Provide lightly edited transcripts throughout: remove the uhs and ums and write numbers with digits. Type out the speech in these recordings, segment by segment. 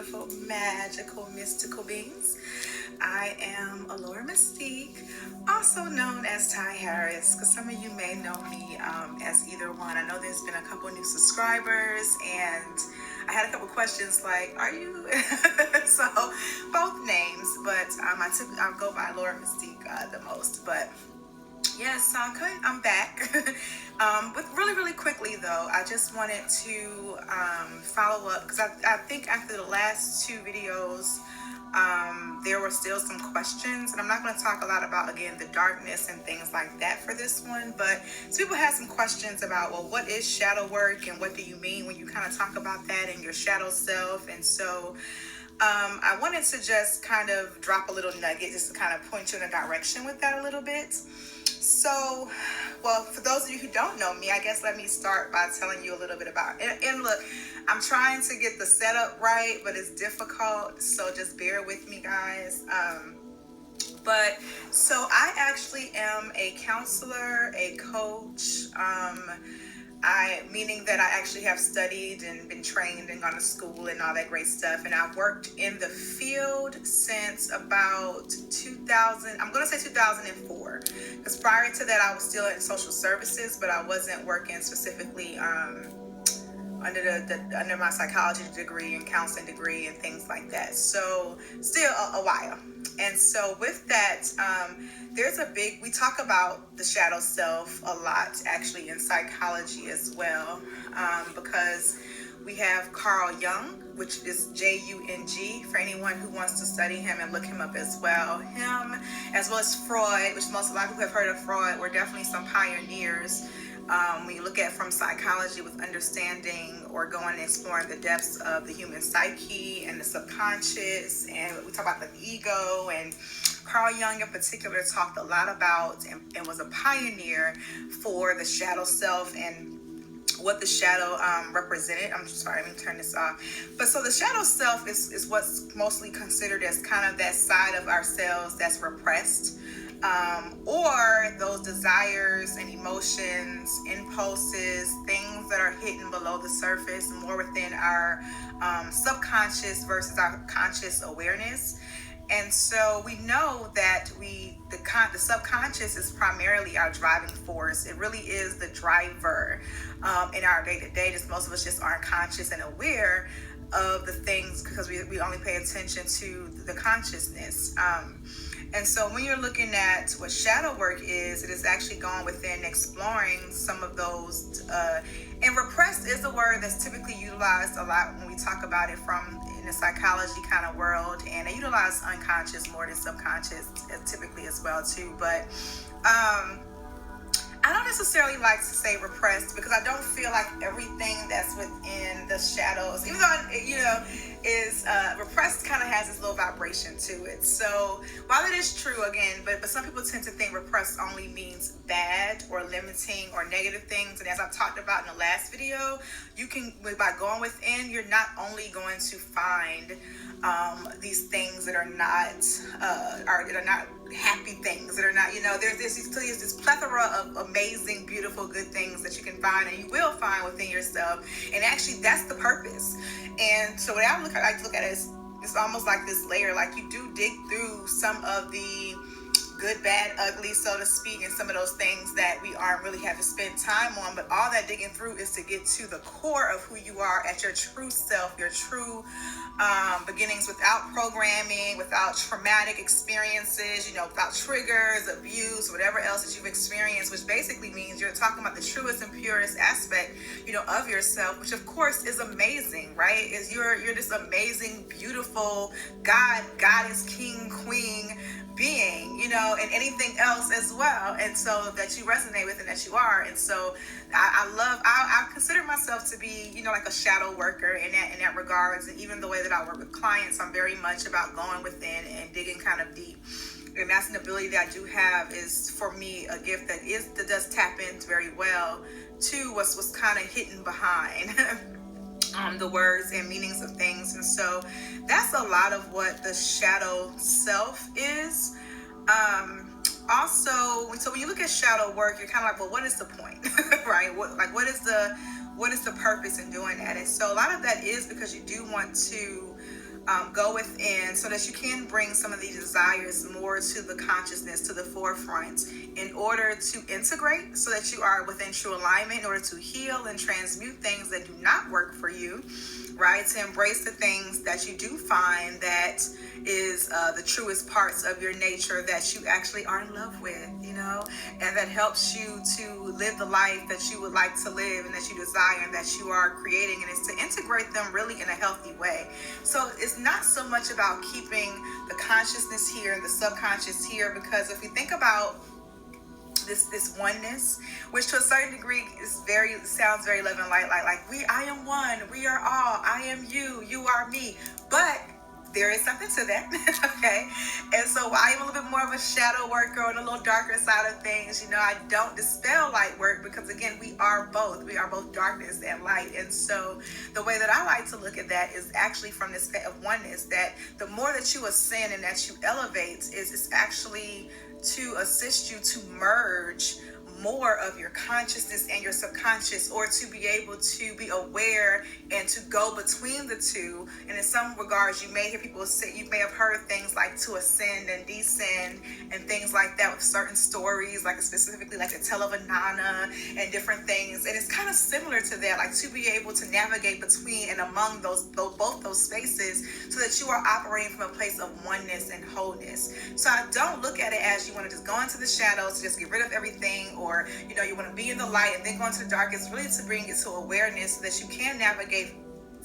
beautiful, magical, mystical beings. I am Allure Mystik, also known as Ty Harris, because some of you may know me as either one. I know there's been a couple new subscribers, and I had a couple questions like, are you? So, both names, but I go by Allure Mystik the most, but yes, I'm back. But really quickly though, I just wanted to follow up because I think after the last two videos, there were still some questions, and I'm not going to talk a lot about, again, the darkness and things like that for this one, but some people had some questions about, well, what is shadow work and what do you mean when you kind of talk about that and your shadow self? And so I wanted to just kind of drop a little nugget just to kind of point you in a direction with that a little bit. So, well, for those of you who don't know me, I guess let me start by telling you a little bit about it. And look, I'm trying to get the setup right, but it's difficult, so just bear with me, guys. But so I actually am a counselor, a coach, meaning that I actually have studied and been trained and gone to school and all that great stuff. And I've worked in the field since about 2000, I'm going to say 2004. Because prior to that, I was still in social services, but I wasn't working specifically under my psychology degree and counseling degree and things like that. So still a while. And so with that, we talk about the shadow self a lot actually in psychology as well, because we have Carl Jung, which is Jung, for anyone who wants to study him and look him up as well. Him, as well as Freud, which a lot of people have heard of Freud. We're definitely some pioneers when you look at from psychology with understanding or going and exploring the depths of the human psyche and the subconscious, and we talk about the ego. And Carl Jung in particular talked a lot about and was a pioneer for the shadow self and what the shadow represented. I'm sorry, let me turn this off. But so the shadow self is what's mostly considered as kind of that side of ourselves that's repressed, or those desires and emotions, impulses, things that are hidden below the surface, more within our subconscious versus our conscious awareness. And so we know that the subconscious is primarily our driving force. It really is the driver in our day-to-day. Just most of us just aren't conscious and aware of the things because we only pay attention to the consciousness. And so when you're looking at what shadow work is, it is actually going within exploring some of those. And repressed is a word that's typically utilized a lot when we talk about it from in the psychology kind of world. And they utilize unconscious more than subconscious typically as well too. But I don't necessarily like to say repressed because I don't feel like everything that's within the shadows, even though is repressed, kind of has this little vibration to it. So while it is true, again, but some people tend to think repressed only means bad or limiting or negative things. And as I talked about in the last video, you can, by going within, you're not only going to find these things that are not happy things, that are not, there's this plethora of amazing, beautiful, good things that you can find and you will find within yourself. And actually that's the purpose. And so what I like to look at it is it's almost like this layer, like you do dig through some of the good, bad, ugly, so to speak, and some of those things that we aren't really having spent time on. But all that digging through is to get to the core of who you are at your true self, your true beginnings, without programming, without traumatic experiences, without triggers, abuse, whatever else that you've experienced, which basically means you're talking about the truest and purest aspect, of yourself, which of course is amazing, right? Is you're this amazing, beautiful goddess, king, queen being, and anything else as well, and so that you resonate with and that you are. And so I consider myself to be, like a shadow worker in that regards. And even the way that I work with clients, I'm very much about going within and digging kind of deep. And that's an ability that I do have, is for me a gift that does tap in very well to what's kind of hidden behind the words and meanings of things. And so that's a lot of what the shadow self is. Also, so when you look at shadow work, you're kind of like, well, what is the point? Right? What is the purpose in doing that? And so a lot of that is because you do want to go within so that you can bring some of these desires more to the consciousness, to the forefront, in order to integrate so that you are within true alignment, in order to heal and transmute things that do not work for you, right? To embrace the things that you do find that is the truest parts of your nature that you actually are in love with, and that helps you to live the life that you would like to live and that you desire and that you are creating, and it's to integrate them really in a healthy way. So it's not so much about keeping the consciousness here and the subconscious here, because if you think about this oneness, which to a certain degree sounds very love and light, like I am one, we are all, I am you, you are me, but there is something to that. Okay, and so I am a little bit more of a shadow worker on a little darker side of things. I don't dispel light work, because again, we are both darkness and light. And so the way that I like to look at that is actually from this state of oneness, that the more that you ascend and that you elevate is actually to assist you to merge more of your consciousness and your subconscious, or to be able to be aware and to go between the two. And in some regards, you may hear people say, you may have heard things like to ascend and descend and things like that with certain stories, like specifically like the Tale of Inanna and different things. And it's kind of similar to that, like to be able to navigate between and among both those spaces, so that you are operating from a place of oneness and wholeness. So I don't look at it as you want to just go into the shadows to just get rid of everything, or you want to be in the light and then go into the dark. It's really to bring it to awareness so that you can navigate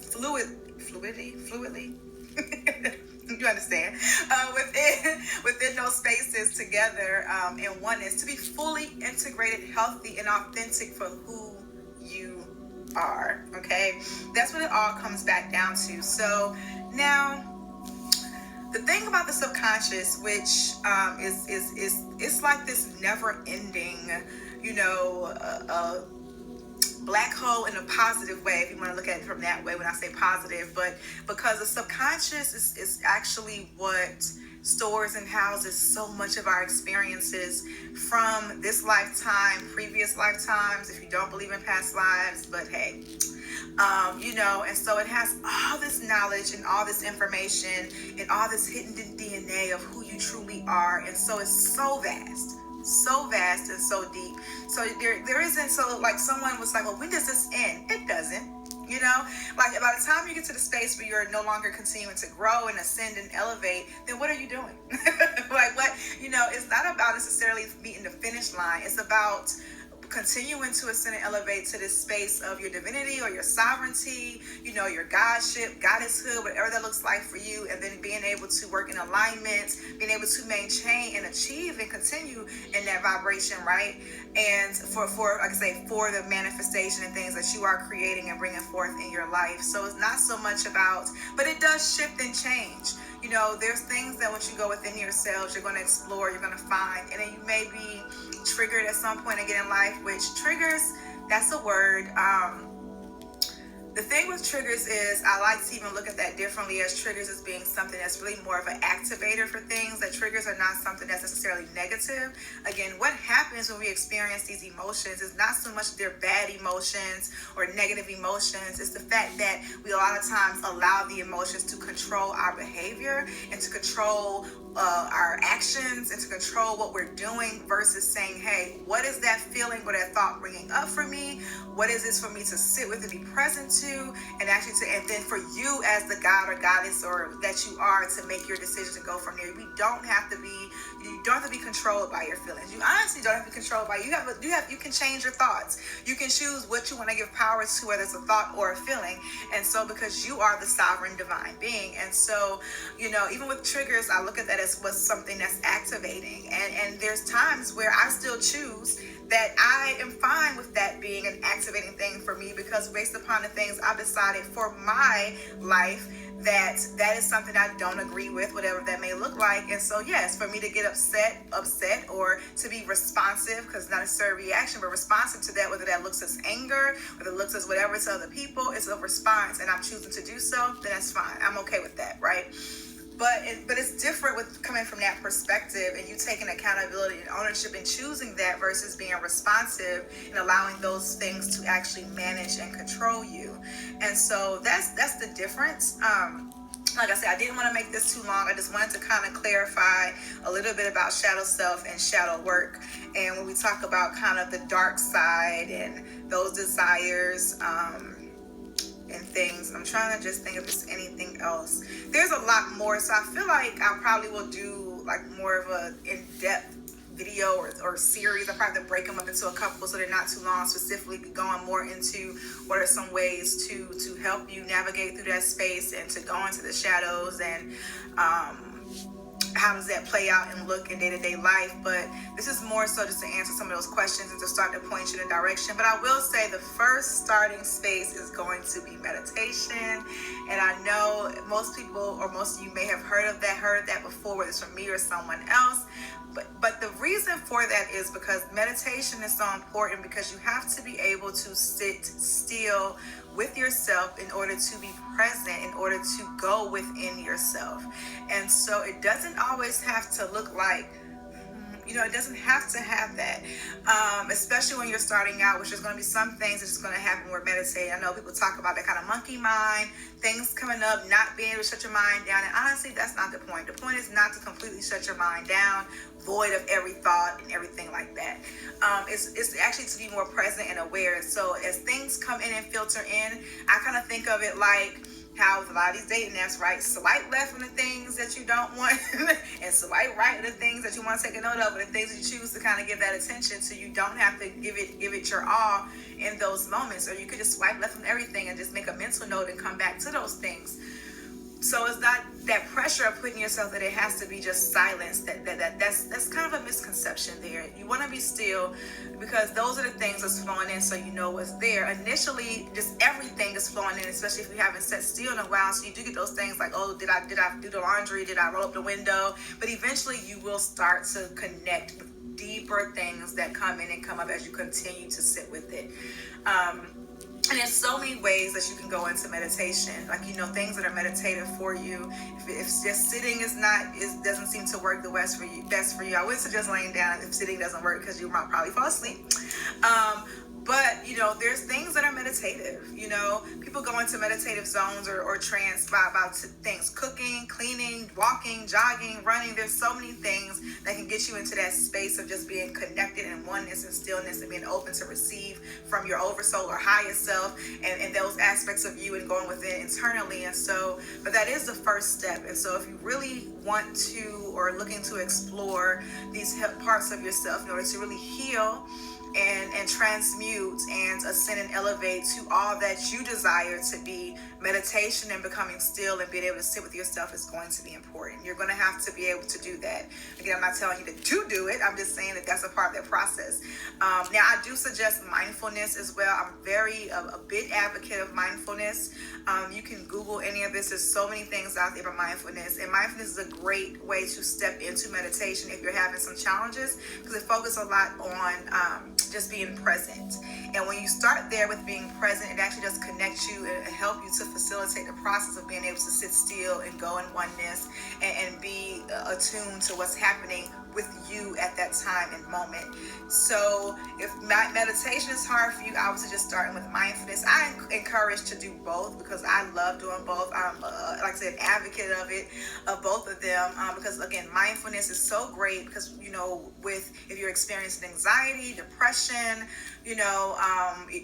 fluidly you understand, within those spaces together, in oneness, to be fully integrated, healthy, and authentic for who you are. Okay, that's what it all comes back down to. So now, the thing about the subconscious, which it's like this never-ending, black hole in a positive way, if you want to look at it from that way when I say positive. But because the subconscious is actually what stores and houses so much of our experiences from this lifetime, previous lifetimes, if you don't believe in past lives, but hey, and so it has all this knowledge and all this information and all this hidden DNA of who you truly are. And so it's so vast and so deep. So there isn't, so like someone was like, well, when does this end? It doesn't. Like by the time you get to the space where you're no longer continuing to grow and ascend and elevate, then what are you doing? Like what, it's not about necessarily meeting the finish line. It's about continuing to ascend and elevate to this space of your divinity or your sovereignty, your godship, goddesshood, whatever that looks like for you, and then being able to work in alignment, being able to maintain and achieve and continue in that vibration, right? And for like I say, for the manifestation and things that you are creating and bringing forth in your life. So it's not so much about, but it does shift and change. There's things that once you go within yourselves, you're going to explore, you're going to find, and then you may be triggered at some point again in life, which triggers, that's a word. The thing with triggers is I like to even look at that differently, as triggers as being something that's really more of an activator for things. That triggers are not something that's necessarily negative. Again, what happens when we experience these emotions is not so much they're bad emotions or negative emotions. It's the fact that we a lot of times allow the emotions to control our behavior and to control our actions and to control what we're doing, versus saying, hey, what is that feeling or that thought bringing up for me? What is this for me to sit with and be present to, and actually and then for you as the god or goddess or that you are, to make your decision to go from there. You don't have to be controlled by your feelings. You honestly don't have to be controlled by you can change your thoughts. You can choose what you want to give power to, whether it's a thought or a feeling. And so because you are the sovereign divine being, and so even with triggers, I look at that as what's something that's activating, and there's times where I still choose that I am fine with that being an activating thing for me, because based upon the things I've decided for my life, that is something I don't agree with, whatever that may look like. And so yes, for me to get upset, or to be responsive, because not necessarily reaction, but responsive to that, whether that looks as anger, whether it looks as whatever to other people, it's a response, and I'm choosing to do so, then that's fine. I'm okay with that, right? But it's different with coming from that perspective, and you taking accountability and ownership and choosing that, versus being responsive and allowing those things to actually manage and control you. And so that's the difference. like I said, I didn't want to make this too long. I just wanted to kind of clarify a little bit about shadow self and shadow work. And when we talk about kind of the dark side and those desires, and things, I'm trying to just think if there's anything else. There's a lot more, so I feel like I probably will do like more of a in-depth video or series. I probably have to break them up into a couple so they're not too long, specifically going more into what are some ways to help you navigate through that space and to go into the shadows, and how does that play out and look in day-to-day life. But this is more so just to answer some of those questions and to start to point you in a direction. But I will say the first starting space is going to be meditation. And I know most people, or most of you may have heard that before, whether it's from me or someone else. But the reason for that is because meditation is so important, because you have to be able to sit still with yourself in order to be present, in order to go within yourself. And so it doesn't always have to look like, it doesn't have to have that, especially when you're starting out, which is going to be some things that's just going to happen when we're meditating. I know people talk about that kind of monkey mind, things coming up, not being able to shut your mind down. And honestly, that's not the point. The point is not to completely shut your mind down, void of every thought and everything like that. It's actually to be more present and aware. So as things come in and filter in, I kind of think of it like how with a lot of these dating apps, right? Swipe left on the things that you don't want and swipe right on the things that you want to take a note of, and the things that you choose to kind of give that attention, so you don't have to give it your all in those moments. Or you could just swipe left on everything and just make a mental note and come back to those things. So it's not that pressure of putting yourself that it has to be just silence. That's kind of a misconception there. You want to be still, because those are the things that's flowing in, so you know what's there. Initially, just everything is flowing in, especially if you haven't sat still in a while. So you do get those things like, oh, did I do the laundry? Did I roll up the window? But eventually you will start to connect with deeper things that come in and come up as you continue to sit with it. And there's so many ways that you can go into meditation, like, things that are meditative for you. If just sitting doesn't seem to work the best for you, I would suggest laying down if sitting doesn't work, because you might probably fall asleep. But, there's things that are meditative. People go into meditative zones or trance by things: cooking, cleaning, walking, jogging, running. There's so many things that can get you into that space of just being connected in oneness and stillness, and being open to receive from your oversoul or higher self and those aspects of you, and going within internally. And so, but that is the first step. And so if you really want to, or looking to explore these parts of yourself in order to really heal and transmute and ascend and elevate to all that you desire to be, meditation and becoming still and being able to sit with yourself is going to be important. You're going to have to be able to do that. Again, I'm not telling you to do it. I'm just saying that that's a part of that process. Now, I do suggest mindfulness as well. I'm a big advocate of mindfulness. You can Google any of this. There's so many things out there for mindfulness. And mindfulness is a great way to step into meditation if you're having some challenges, because it focuses a lot on just being present. And when you start there with being present, it actually does connect you and help you to facilitate the process of being able to sit still and go in oneness and be attuned to what's happening with you at that time and moment. So if meditation is hard for you, I would suggest starting with mindfulness. I encourage to do both, because I love doing both. I'm, like I said, advocate of both of them, because again, mindfulness is so great, because if you're experiencing anxiety, depression,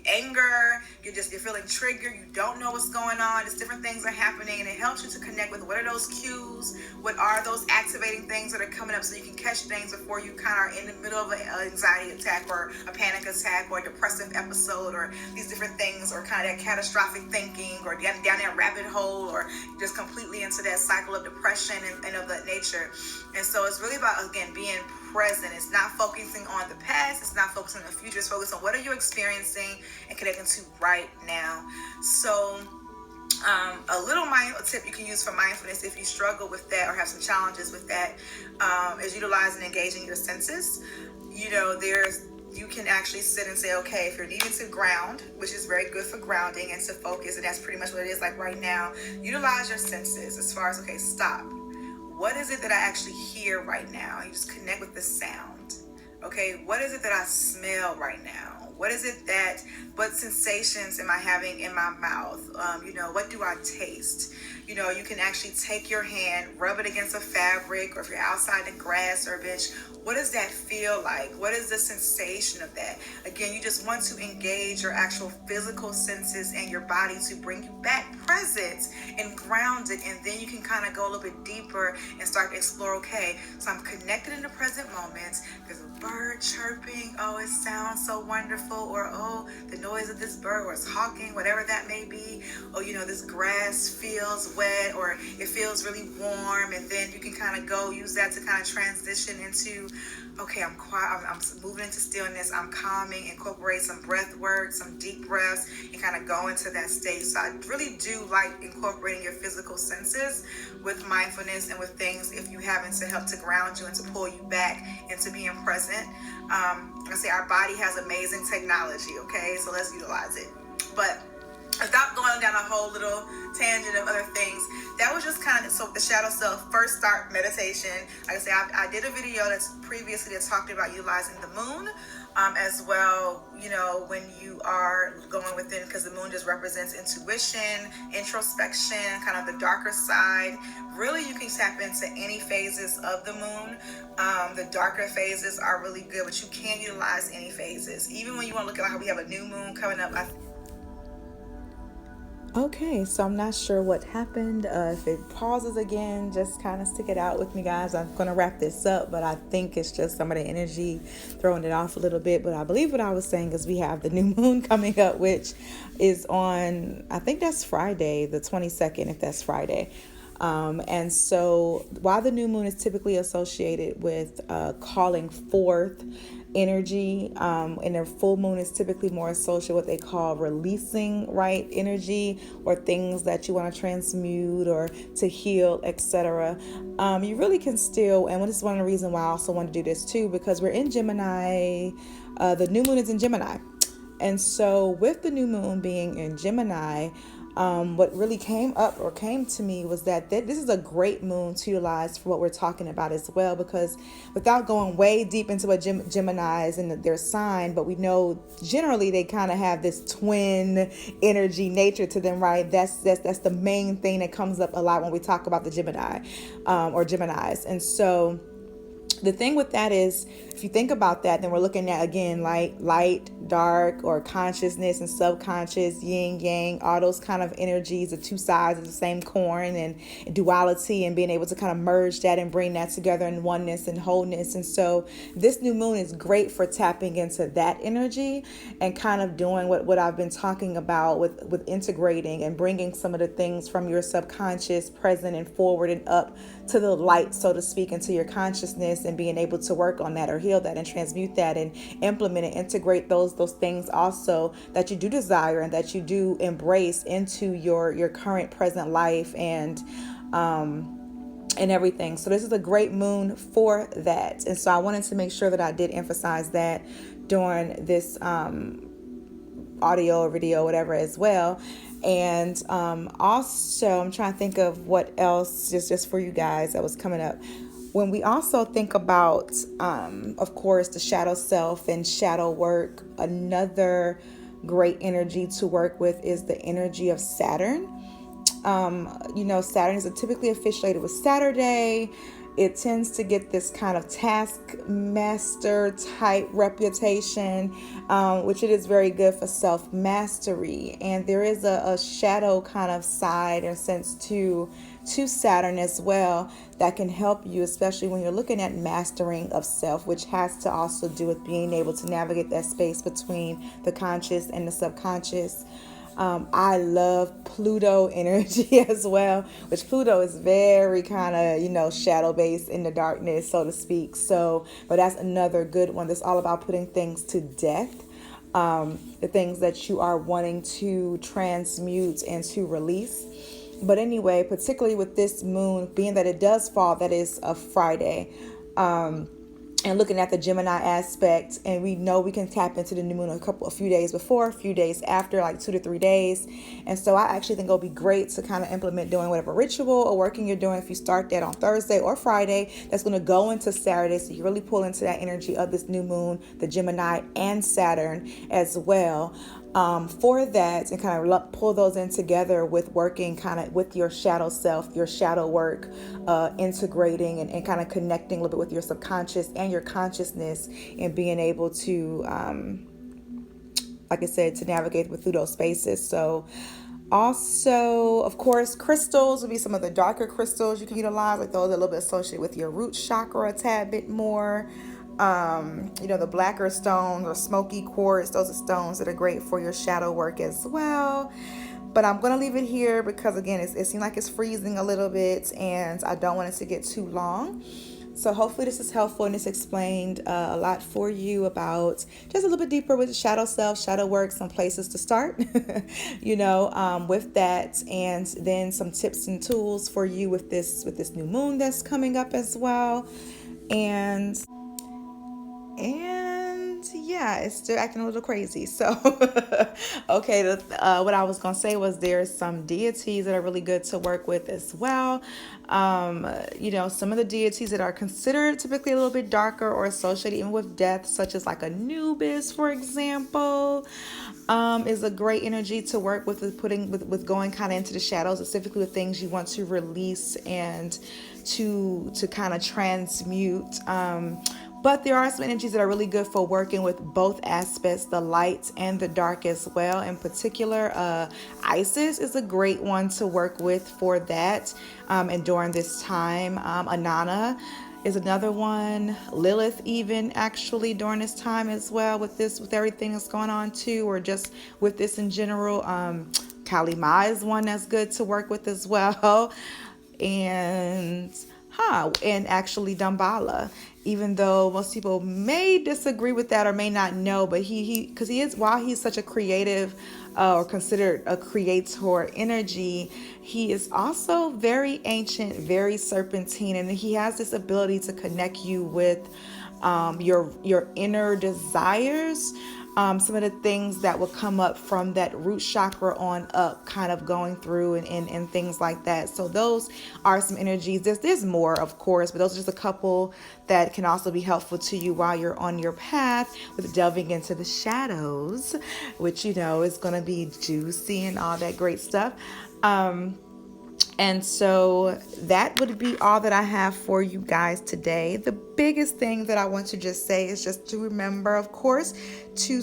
anger, you're feeling triggered, you don't know what's going on, just different things are happening, and it helps you to connect with what are those cues, what are those activating things that are coming up, so you can catch things before you kind of are in the middle of an anxiety attack or a panic attack or a depressive episode, or these different things, or kind of that catastrophic thinking, or down that rabbit hole, or just completely into that cycle of depression and of that nature. And so it's really about, again, being present. It's not focusing on the past, it's not focusing on the future, it's focused on what are you experiencing and connecting to right now. So a little tip you can use for mindfulness if you struggle with that or have some challenges with that, is utilizing and engaging your senses. You can actually sit and say, okay, if you're needing to ground, which is very good for grounding and to focus, and that's pretty much what it is like right now, utilize your senses as far as, okay, stop. What is it that I actually hear right now? You just connect with the sound. Okay, what is it that I smell right now? What is it that, what sensations am I having in my mouth? What do I taste? You can actually take your hand, rub it against a fabric, or if you're outside in grass or a bench, what does that feel like? What is the sensation of that? Again, you just want to engage your actual physical senses and your body to bring you back present and grounded, and then you can kind of go a little bit deeper and start to explore, okay, so I'm connected in the present moment. There's a bird chirping, oh, it sounds so wonderful, or oh, the noise of this bird, or it's hawking, whatever that may be, or this grass feels wet, or it feels really warm, and then you can kind of go use that to kind of transition into, okay, I'm quiet, I'm moving into stillness, I'm calming, incorporate some breath work, some deep breaths, and kind of go into that state. So I really do like incorporating your physical senses with mindfulness and with things, if you happen, to help to ground you and to pull you back into being present. I say our body has amazing technology, okay? So let's utilize it. But without going down a whole little tangent of other things, that was just kind of, so the shadow self, first start meditation. Like I said, I did a video that's previously that talked about utilizing the moon as well, when you are going within, because the moon just represents intuition, introspection, kind of the darker side. Really, you can tap into any phases of the moon. The darker phases are really good, but you can utilize any phases. Even when you want to look at how we have a new moon coming up, Okay, so I'm not sure what happened. If it pauses again, just kind of stick it out with me, guys. I'm going to wrap this up, but I think it's just some of the energy throwing it off a little bit. But I believe what I was saying is we have the new moon coming up, which is on, I think that's Friday, the 22nd, if that's Friday. And so while the new moon is typically associated with calling forth energy, and their full moon is typically more associated with what they call releasing, right, energy, or things that you want to transmute or to heal, etc. You really can still, and this is one of the reasons why I also want to do this too, because we're in Gemini. The new moon is in Gemini. And so with the new moon being in Gemini, what really came to me was that this is a great moon to utilize for what we're talking about as well, because without going way deep into what Geminis and their sign, but we know generally they kind of have this twin energy nature to them, right? That's the main thing that comes up a lot when we talk about the Gemini or Geminis. And so the thing with that is, if you think about that, then we're looking at, again, light, dark, or consciousness and subconscious, yin, yang, all those kind of energies, the two sides of the same coin, and duality, and being able to kind of merge that and bring that together in oneness and wholeness. And so this new moon is great for tapping into that energy and kind of doing what I've been talking about with integrating and bringing some of the things from your subconscious present and forward and up to the light, so to speak, into your consciousness, and being able to work on that or heal that and transmute that and implement and integrate those things also that you do desire and that you do embrace into your current present life and everything. So this is a great moon for that. And so I wanted to make sure that I did emphasize that during this audio or video, whatever, as well. And also I'm trying to think of what else just for you guys that was coming up. When we also think about, of course, the shadow self and shadow work, another great energy to work with is the energy of Saturn. Saturn is typically affiliated with Saturday. It tends to get this kind of taskmaster type reputation, which it is very good for self-mastery. And there is a shadow kind of side or sense to Saturn as well that can help you, especially when you're looking at mastering of self, which has to also do with being able to navigate that space between the conscious and the subconscious. I love Pluto energy as well, which Pluto is very kind of, shadow based in the darkness, so to speak. So, but that's another good one that's all about putting things to death. The things that you are wanting to transmute and to release. But anyway, particularly with this moon, being that it does fall, that is a Friday, and looking at the Gemini aspect, and we know we can tap into the new moon a few days before, a few days after, like 2 to 3 days. And so I actually think it'll be great to kind of implement doing whatever ritual or working you're doing if you start that on Thursday or Friday. That's going to go into Saturday, so you really pull into that energy of this new moon, the Gemini and Saturn as well. For that, and kind of pull those in together with working kind of with your shadow self, your shadow work, integrating and kind of connecting a little bit with your subconscious and your consciousness, and being able to, like I said, to navigate through those spaces. So also, of course, crystals will be some of the darker crystals you can utilize, like those a little bit associated with your root chakra a tad bit more. The blacker stones or smoky quartz, those are stones that are great for your shadow work as well. But I'm going to leave it here because, again, it seems like it's freezing a little bit and I don't want it to get too long. So hopefully this is helpful, and it's explained a lot for you about just a little bit deeper with shadow self, shadow work, some places to start, with that, and then some tips and tools for you with this new moon that's coming up as well. And yeah, it's still acting a little crazy. So, okay, what I was going to say was there's some deities that are really good to work with as well. Some of the deities that are considered typically a little bit darker or associated even with death, such as like Anubis, for example, is a great energy to work with going kind of into the shadows, specifically with things you want to release and to kind of transmute. But there are some energies that are really good for working with both aspects, the light and the dark as well. In particular, Isis is a great one to work with for that. And during this time, Anana is another one. Lilith, even actually during this time as well, with everything that's going on too, or just with this in general. Kali Ma is one that's good to work with as well. And actually Damballa, even though most people may disagree with that or may not know, but while he's such a creative or considered a creator energy, he is also very ancient, very serpentine, and he has this ability to connect you with your inner desires. Some of the things that will come up from that root chakra on up, kind of going through and things like that. So those are some energies. There's more, of course, but those are just a couple that can also be helpful to you while you're on your path with delving into the shadows, which, is going to be juicy and all that great stuff. And so that would be all that I have for you guys today. The biggest thing that I want to just say is just to remember, of course, to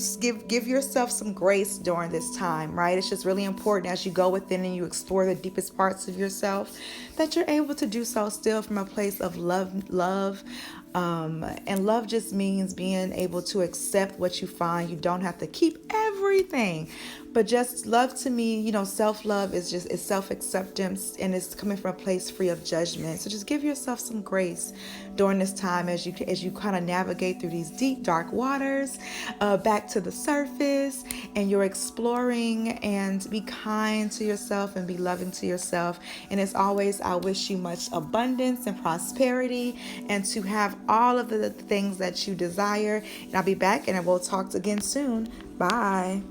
give yourself some grace during this time, right? It's just really important as you go within and you explore the deepest parts of yourself that you're able to do so still from a place of love. And love just means being able to accept what you find. You don't have to keep everything, but just love to me, self-love is self-acceptance, and it's coming from a place free of judgment. So just give yourself some grace during this time as you kind of navigate through these deep, dark waters, back to the surface, and you're exploring, and be kind to yourself and be loving to yourself. And as always, I wish you much abundance and prosperity, and to have all of the things that you desire. And I'll be back, and I will talk again soon. Bye.